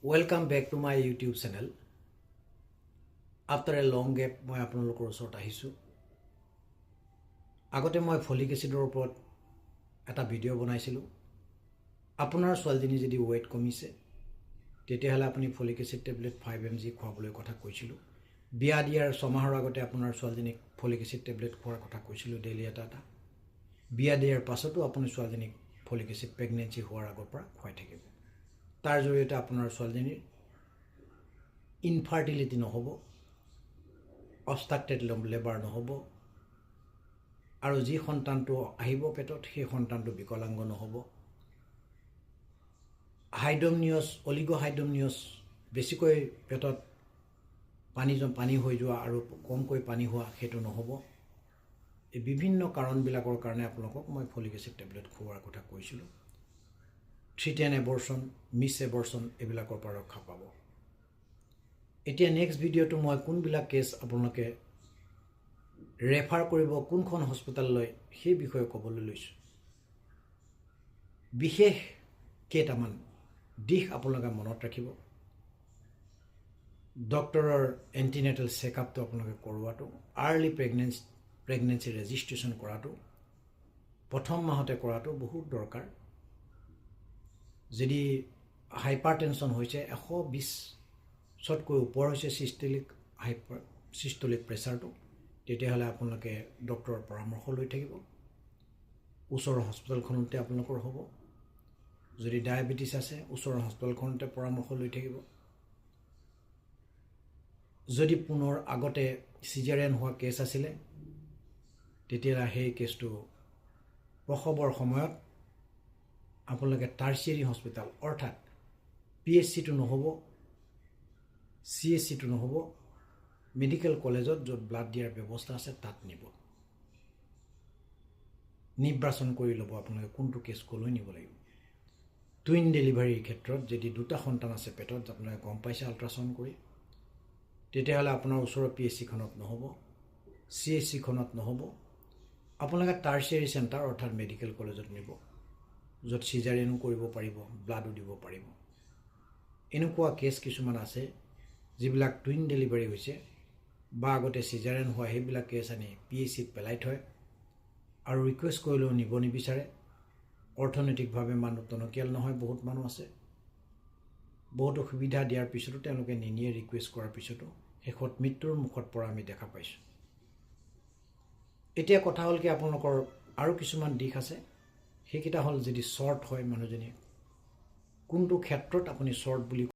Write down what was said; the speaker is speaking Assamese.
Welcome back to my YouTube channel. After a long gap, মই আপোনালোকৰ ওচৰত আহিছো। আগতে মই ফলিক এসিডৰ ওপৰত এটা ভিডিও বনাইছিলো। আপোনাৰ ছোৱালীজনী যদি ওয়েট কমিছে তেতিয়াহলে আপুনি ফলিক এসিড টেবলেট 5 mg খোৱাবলৈ কথা কৈছিলো। বিয়া দিয়াৰ ছমাহৰ আগতে আপোনাৰ ছোৱালীজনীক ফলিক এসিড টেবলেট খোৱাৰ কথা কৈছিলো ডেইলি এটা। বিয়া দিয়াৰ পাছতো আপুনি ছোৱালীজনীক ফলিক এসিড প্ৰেগনেন্সি হোৱাৰ আগৰ পৰা খুৱাই থাকিব। তাৰ জৰিয়তে আপোনাৰ ছোৱালীজনীৰ ইনফাৰ্টিলিটি নহব, অবষ্ট্ৰাক্টেড লেবাৰ নহব, আৰু যি সন্তানটো আহিব পেটত সেই সন্তানটো বিকলাঙ্গ নহব। হাইড্ৰমনিয়াছ অলিগোহাইড্ৰমনিয়াছ বেছিকৈ পেটত পানী হৈ যোৱা আৰু কমকৈ পানী হোৱা সেইটো নহব। এই বিভিন্ন কাৰণবিলাকৰ কাৰণে আপোনালোকক মই ফলিক এসিড টেবলেট খোৱাৰ কথা কৈছিলোঁ। থ্ৰিটেন এবৰ্চন, মিছ এবৰ্চন এইবিলাকৰ পৰা ৰক্ষা পাব। এতিয়া নেক্সট ভিডিঅ'টো মই কোনবিলাক কেছ আপোনালোকে ৰেফাৰ কৰিব কোনখন হস্পিটাললৈ সেই বিষয়ে ক'বলৈ লৈছোঁ। বিশেষ কেইটামান দিশ আপোনালোকে মনত ৰাখিব। ডক্টৰৰ এণ্টিনেটেল চেকআপটো আপোনালোকে কৰোৱাটো, আৰ্লি প্ৰেগনেন্সি ৰেজিষ্ট্ৰেশ্যন কৰাটো, প্ৰথম মাহতে কৰাটো বহুত দৰকাৰ। যদি হাইপাৰটেনশ্যন হৈছে 120তকৈ ওপৰ হৈছে চিষ্টলিক প্ৰেছাৰটো, তেতিয়াহ'লে আপোনালোকে ডক্টৰৰ পৰামৰ্শ লৈ থাকিব। ওচৰৰ হস্পিটেলখনতে আপোনালোকৰ হ'ব। যদি ডায়েবেটিছ আছে ওচৰৰ হস্পিটেলখনতে পৰামৰ্শ লৈ থাকিব। যদি পুনৰ আগতে সিজাৰিয়ান হোৱা কেছ আছিলে তেতিয়াহ'লে সেই কেছটো প্ৰসৱৰ সময়ত আপোনালোকে টাৰ্চিয়াৰী হস্পিটাল অৰ্থাৎ PHCটো নহ'ব, CHCটো নহ'ব, মেডিকেল কলেজত য'ত ব্লাড দিয়াৰ ব্যৱস্থা আছে তাত নিব। নিৰ্বাচন কৰি ল'ব আপোনালোকে কোনটো কেছ ক'লৈ নিব লাগিব। টুইন ডেলিভাৰীৰ ক্ষেত্ৰত যদি দুটা সন্তান আছে পেটত আপোনালোকে গম পাইছে আল্ট্ৰাচাউণ্ড কৰি, তেতিয়াহ'লে আপোনাৰ ওচৰৰ PHCখনত নহ'ব, CHCখনত নহ'ব, আপোনালোকে টাৰ্চিয়াৰী চেণ্টাৰ অৰ্থাৎ মেডিকেল কলেজত নিব, য'ত সিজাৰিয়ানো কৰিব পাৰিব, ব্লাডো দিব পাৰিব। এনেকুৱা কেছ কিছুমান আছে যিবিলাক টুইন ডেলিভাৰী হৈছে বা আগতে সিজাৰিয়ান হোৱা সেইবিলাক কেছ আনি PHCত পেলাই থয় আৰু ৰিকুৱেষ্ট কৰিলেও নিব নিবিচাৰে। অৰ্থনৈতিকভাৱে মানুহ টনকিয়াল নহয়, বহুত মানুহ আছে। বহুতো সুবিধা দিয়াৰ পিছতো তেওঁলোকে নিনিয়ে, ৰিকুৱেষ্ট কৰাৰ পিছতো শেষত মৃত্যুৰ মুখত পৰা আমি দেখা পাইছোঁ। এতিয়া কথা হ'ল কি, আপোনালোকৰ আৰু কিছুমান দিশ আছে। সেইকেইটা হ'ল যদি শ্বৰ্ট হয় মানুহজনী, কোনটো ক্ষেত্ৰত আপুনি শ্বৰ্ট বুলি